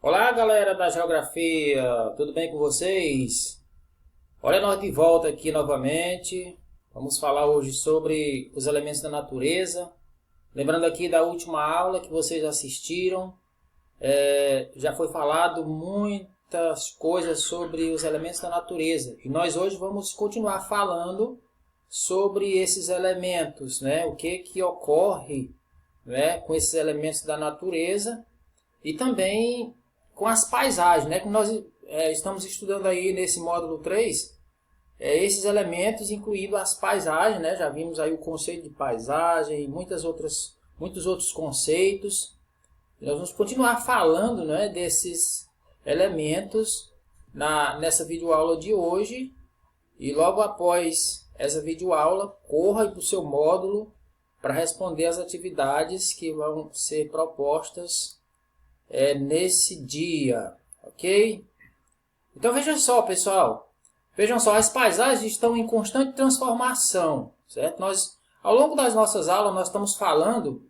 Olá, galera da Geografia, tudo bem com vocês? Olha, nós de volta aqui novamente. Vamos falar hoje sobre os elementos da natureza. Lembrando aqui da última aula que vocês assistiram, já foi falado muitas coisas sobre os elementos da natureza. E nós hoje vamos continuar falando sobre esses elementos, né? O que ocorre, né, com esses elementos da natureza e também com as paisagens, né? Que nós estamos estudando aí nesse módulo 3, esses elementos, incluindo as paisagens, né? Já vimos aí o conceito de paisagem e muitos outros conceitos. Nós vamos continuar falando, né, desses elementos nessa videoaula de hoje. E logo após essa videoaula, corra para o seu módulo para responder as atividades que vão ser propostas nesse dia, ok? Então vejam só, pessoal. Vejam só, as paisagens estão em constante transformação, certo? Ao longo das nossas aulas, nós estamos falando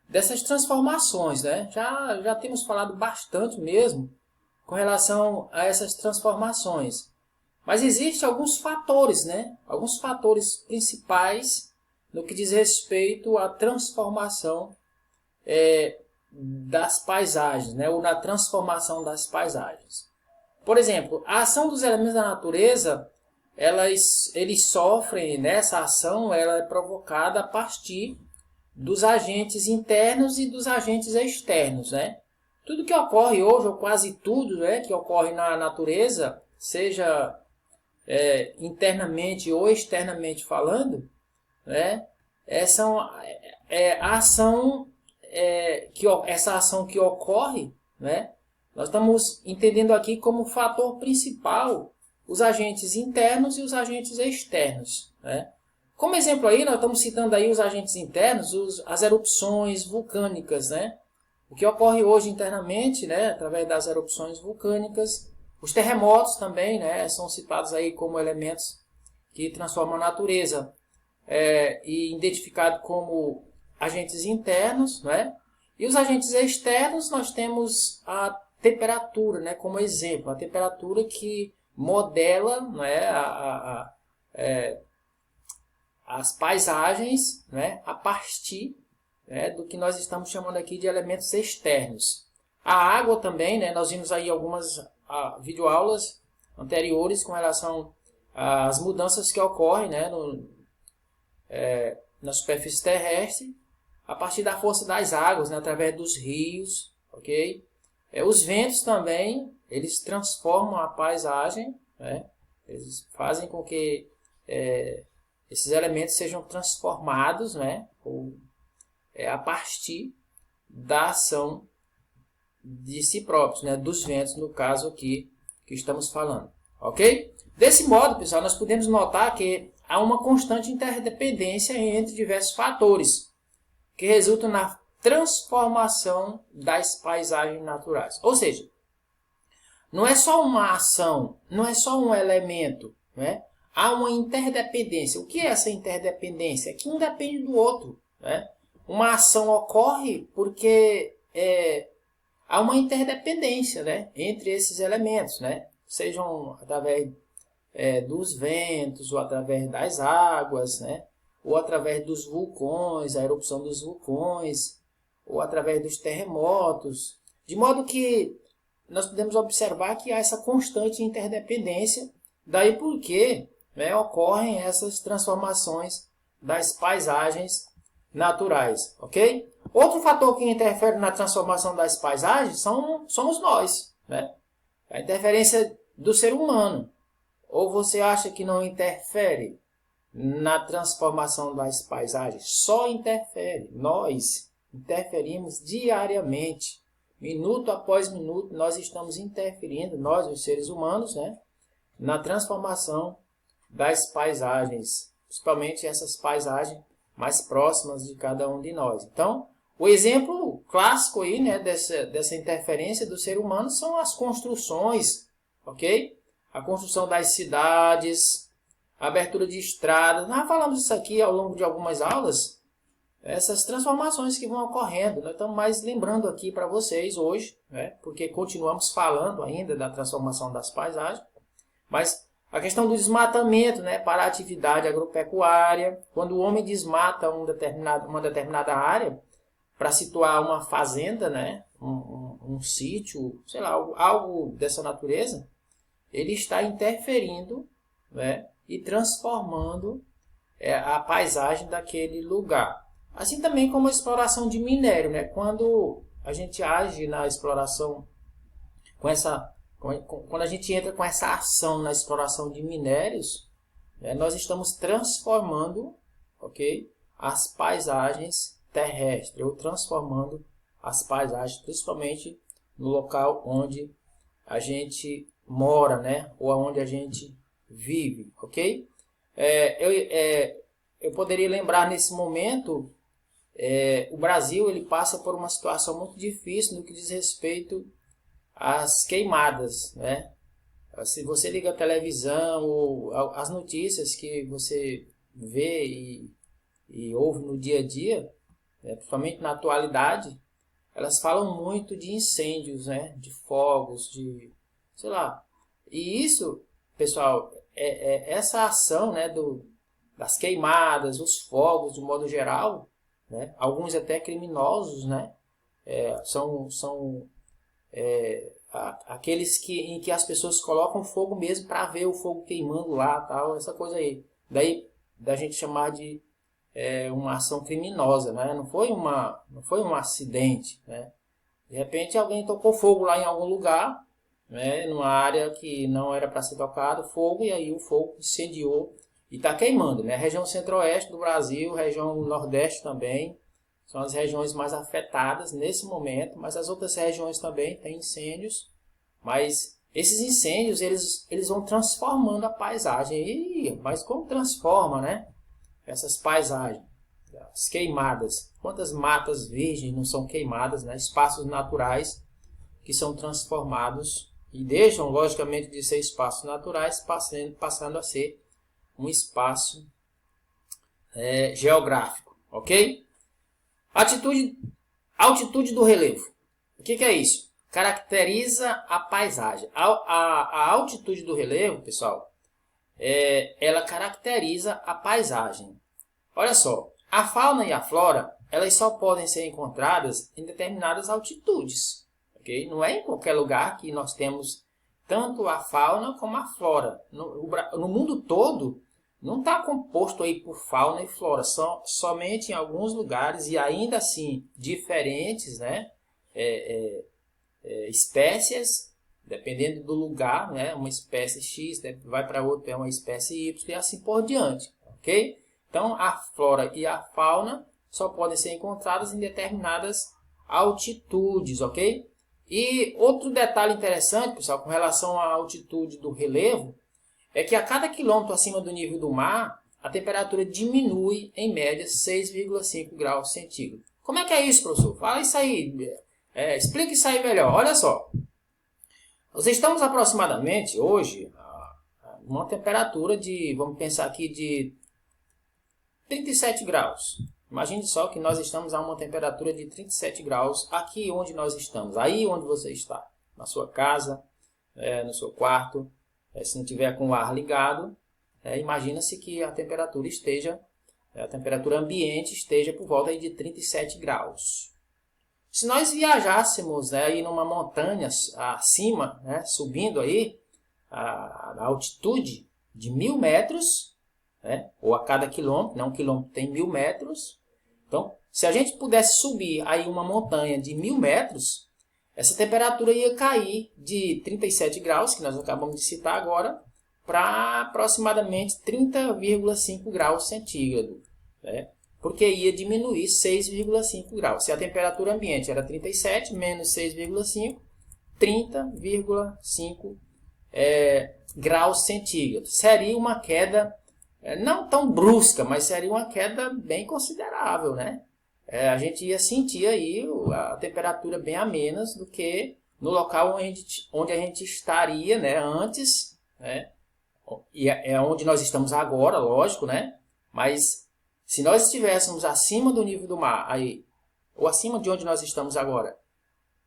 dessas transformações, né? Já temos falado bastante mesmo com relação a essas transformações. Mas existem alguns fatores, né? Alguns fatores principais no que diz respeito à transformação das paisagens, né? Ou na transformação das paisagens. Por exemplo, a ação dos elementos da natureza, eles sofrem, nessa ação, ela é provocada a partir dos agentes internos e dos agentes externos, né? Tudo que ocorre hoje, ou quase tudo, né, que ocorre na natureza, seja internamente ou externamente falando, né, essa ação que ocorre, né, nós estamos entendendo aqui como fator principal os agentes internos e os agentes externos, né? Como exemplo aí, nós estamos citando aí os agentes internos, as erupções vulcânicas, né? O que ocorre hoje internamente, né, através das erupções vulcânicas. Os terremotos também, né, são citados aí como elementos que transformam a natureza e identificado como agentes internos, né? E os agentes externos, nós temos a temperatura, né, como exemplo. A temperatura que modela, né, as paisagens, né, a partir, né, do que nós estamos chamando aqui de elementos externos. A água também, né, nós vimos aí algumas videoaulas anteriores com relação às mudanças que ocorrem, né, na superfície terrestre, a partir da força das águas, né, através dos rios, ok? Os ventos também, eles transformam a paisagem, né? Eles fazem com que esses elementos sejam transformados, né? A partir da ação de si próprios, né? Dos ventos, no caso aqui que estamos falando, ok? Desse modo, pessoal, nós podemos notar que há uma constante interdependência entre diversos fatores que resultam na transformação das paisagens naturais. Ou seja, não é só uma ação, não é só um elemento, né? Há uma interdependência. O que é essa interdependência? É que um depende do outro, né? Uma ação ocorre porque há uma interdependência, né, entre esses elementos, né? Sejam através dos ventos, ou através das águas, né? Ou através dos vulcões, a erupção dos vulcões, ou através dos terremotos. De modo que nós podemos observar que há essa constante interdependência, daí porque, né, ocorrem essas transformações das paisagens naturais, ok? Outro fator que interfere na transformação das paisagens somos nós, né? A interferência do ser humano. Ou você acha que não interfere na transformação das paisagens? Só interfere. Nós interferimos diariamente. Minuto após minuto, nós estamos interferindo, nós, os seres humanos, né, na transformação das paisagens. Principalmente essas paisagens mais próximas de cada um de nós. Então, o exemplo clássico aí, né, dessa interferência do ser humano são as construções, ok? A construção das cidades, a abertura de estradas. Nós falamos isso aqui ao longo de algumas aulas, essas transformações que vão ocorrendo. Nós estamos mais lembrando aqui para vocês hoje, né, porque continuamos falando ainda da transformação das paisagens, mas a questão do desmatamento, né, para a atividade agropecuária, quando o homem desmata uma determinada área para situar uma fazenda, né, um sítio, sei lá, algo dessa natureza, ele está interferindo, né, e transformando a paisagem daquele lugar. Assim também como a exploração de minério, né? Quando a gente age na exploração, quando a gente entra com essa ação na exploração de minérios, né, nós estamos transformando, ok, as paisagens terrestres, ou transformando as paisagens, principalmente no local onde a gente mora, né? Ou onde a gente vive, ok? Eu poderia lembrar nesse momento, o Brasil ele passa por uma situação muito difícil no que diz respeito às queimadas, né? Se você liga a televisão ou as notícias que você vê e ouve no dia a dia, né, principalmente na atualidade, elas falam muito de incêndios, né? De fogos, de sei lá. E isso, pessoal, essa ação, né, das queimadas, os fogos, de modo geral, né, alguns até criminosos, né, são aqueles em que as pessoas colocam fogo mesmo para ver o fogo queimando lá, tal, essa coisa aí. Daí da gente chamar de uma ação criminosa, né? Não foi um acidente, né? De repente alguém tocou fogo lá em algum lugar, né, numa área que não era para ser tocado, fogo, e aí o fogo incendiou e está queimando, né? A região centro-oeste do Brasil, região nordeste também, são as regiões mais afetadas nesse momento, mas as outras regiões também têm incêndios, mas esses incêndios, eles vão transformando a paisagem. Mas como transforma, né? Essas paisagens, as queimadas, quantas matas virgens não são queimadas, né? Espaços naturais que são transformados e deixam, logicamente, de ser espaços naturais, passando a ser um espaço geográfico, ok? Altitude do relevo. O que é isso? Caracteriza a paisagem. A altitude do relevo, pessoal, ela caracteriza a paisagem. Olha só, a fauna e a flora, elas só podem ser encontradas em determinadas altitudes. Okay? Não é em qualquer lugar que nós temos tanto a fauna como a flora. No mundo todo, não está composto aí por fauna e flora. São somente em alguns lugares, e ainda assim diferentes, né? Espécies, dependendo do lugar, né? Uma espécie X vai para outra, é uma espécie Y, e assim por diante. Ok? Então, a flora e a fauna só podem ser encontradas em determinadas altitudes, ok? E outro detalhe interessante, pessoal, com relação à altitude do relevo, é que a cada quilômetro acima do nível do mar, a temperatura diminui, em média, 6,5 graus centígrados. Como é que é isso, professor? Fala isso aí, explica isso aí melhor. Olha só, nós estamos aproximadamente, hoje, uma temperatura de, vamos pensar aqui, de 37 graus. Imagine só que nós estamos a uma temperatura de 37 graus aqui onde nós estamos. Aí onde você está. Na sua casa, no seu quarto. Se não tiver com o ar ligado, imagina-se que a temperatura a temperatura ambiente esteja por volta aí de 37 graus. Se nós viajássemos aí numa montanha acima, né, subindo aí a altitude de 1.000 metros, ou a cada quilômetro, né, um quilômetro tem 1.000 metros. Então, se a gente pudesse subir aí uma montanha de 1.000 metros, essa temperatura ia cair de 37 graus, que nós acabamos de citar agora, para aproximadamente 30,5 graus centígrados, né? Porque ia diminuir 6,5 graus. Se a temperatura ambiente era 37, menos 6,5, 30,5 graus centígrados. Seria uma queda não tão brusca, mas seria uma queda bem considerável, né? A gente ia sentir aí a temperatura bem a menos do que no local onde a gente estaria, né, antes, né? E é onde nós estamos agora, lógico, né? Mas Se nós estivéssemos acima do nível do mar, aí, ou acima de onde nós estamos agora,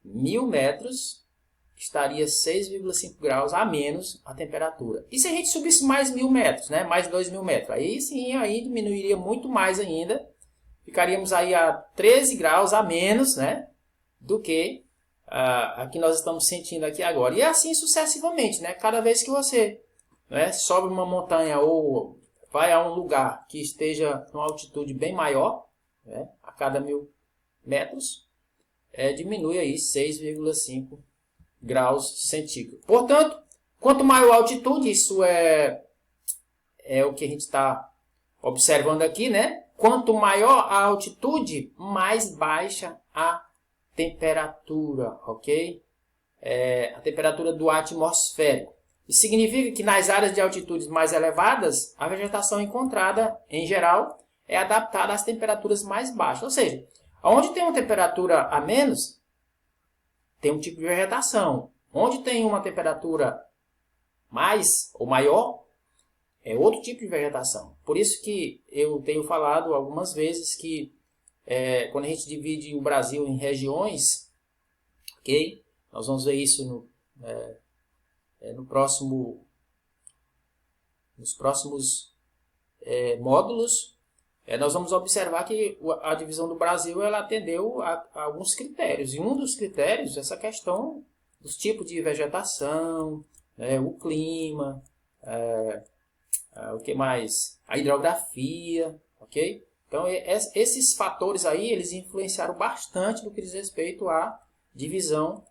1000 metros, estaria 6,5 graus a menos a temperatura. E se a gente subisse mais 1000 metros, né? Mais 2000 metros, aí sim, aí diminuiria muito mais ainda. Ficaríamos aí a 13 graus a menos, né? Do que a que nós estamos sentindo aqui agora. E assim sucessivamente, né? Cada vez que você, né, sobe uma montanha ou vai a um lugar que esteja numa altitude bem maior, né, a cada 1000 metros, diminui aí 6,5 graus centígrados. Portanto, quanto maior a altitude, isso é o que a gente está observando aqui, né? Quanto maior a altitude, mais baixa a temperatura, ok? A temperatura do ar atmosférico. Isso significa que nas áreas de altitudes mais elevadas, a vegetação encontrada, em geral, é adaptada às temperaturas mais baixas. Ou seja, onde tem uma temperatura a menos, tem um tipo de vegetação. Onde tem uma temperatura mais ou maior, é outro tipo de vegetação. Por isso que eu tenho falado algumas vezes que quando a gente divide o Brasil em regiões, ok? Nós vamos ver isso nos próximos módulos. Nós vamos observar que a divisão do Brasil ela atendeu a alguns critérios. E um dos critérios é essa questão dos tipos de vegetação, o clima, o que mais? A hidrografia, ok? Então, esses fatores aí, eles influenciaram bastante no que diz respeito à divisão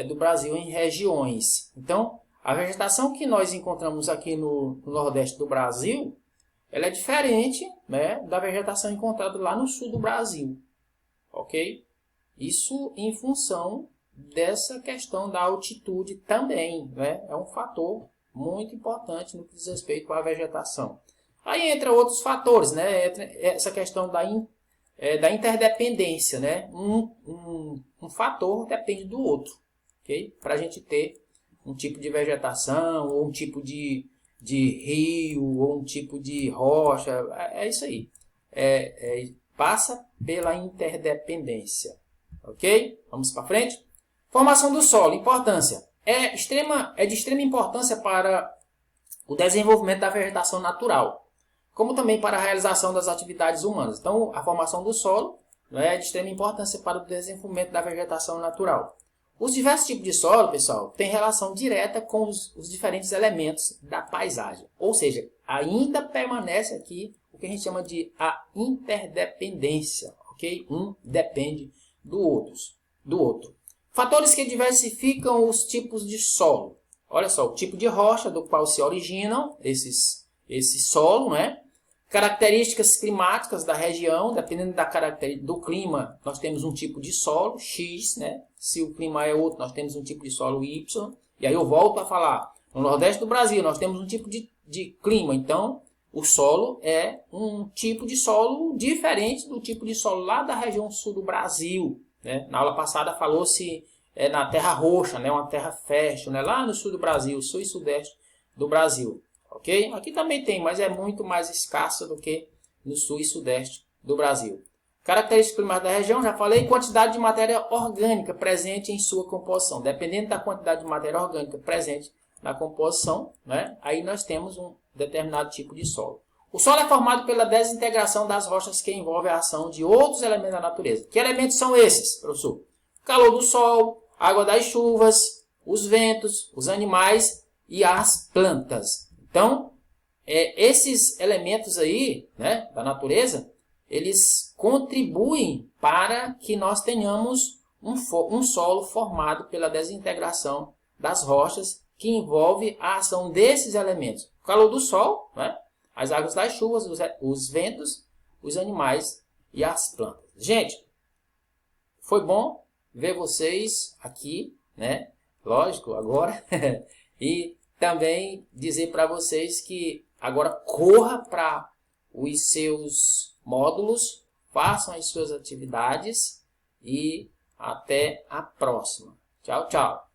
do Brasil em regiões. Então, a vegetação que nós encontramos aqui no Nordeste do Brasil, ela é diferente, né, da vegetação encontrada lá no Sul do Brasil, ok? Isso em função dessa questão da altitude também, né? É um fator muito importante no que diz respeito à vegetação. Aí entra outros fatores, né? Entra essa questão da interdependência, né? Um fator depende do outro, ok? Para a gente ter um tipo de vegetação, ou um tipo de rio, ou um tipo de rocha, é isso aí. Passa pela interdependência, ok? Vamos para frente? Formação do solo, importância. É de extrema importância para o desenvolvimento da vegetação natural, como também para a realização das atividades humanas. Então, a formação do solo, né, é de extrema importância para o desenvolvimento da vegetação natural. Os diversos tipos de solo, pessoal, têm relação direta com os diferentes elementos da paisagem. Ou seja, ainda permanece aqui o que a gente chama de a interdependência, ok? Um depende do outro. Fatores que diversificam os tipos de solo. Olha só, o tipo de rocha do qual se originam esse solo, né? Características climáticas da região, dependendo do clima, nós temos um tipo de solo, X, né? Se o clima é outro, nós temos um tipo de solo Y. E aí eu volto a falar, no Nordeste do Brasil, nós temos um tipo de clima, então o solo é um tipo de solo diferente do tipo de solo lá da região sul do Brasil, né? Na aula passada falou-se na terra roxa, né? Uma terra fértil, né? Lá no sul do Brasil, sul e sudeste do Brasil. Okay? Aqui também tem, mas é muito mais escassa do que no sul e sudeste do Brasil. Características climáticas da região, já falei, quantidade de matéria orgânica presente em sua composição. Dependendo da quantidade de matéria orgânica presente na composição, né, aí nós temos um determinado tipo de solo. O solo é formado pela desintegração das rochas que envolve a ação de outros elementos da natureza. Que elementos são esses, professor? Calor do sol, água das chuvas, os ventos, os animais e as plantas. Então, esses elementos aí, né, da natureza, eles contribuem para que nós tenhamos um solo formado pela desintegração das rochas que envolve a ação desses elementos. O calor do sol, né, as águas das chuvas, os ventos, os animais e as plantas. Gente, foi bom ver vocês aqui, né? Lógico, agora. E também dizer para vocês que agora corra para os seus módulos, façam as suas atividades e até a próxima. Tchau, tchau.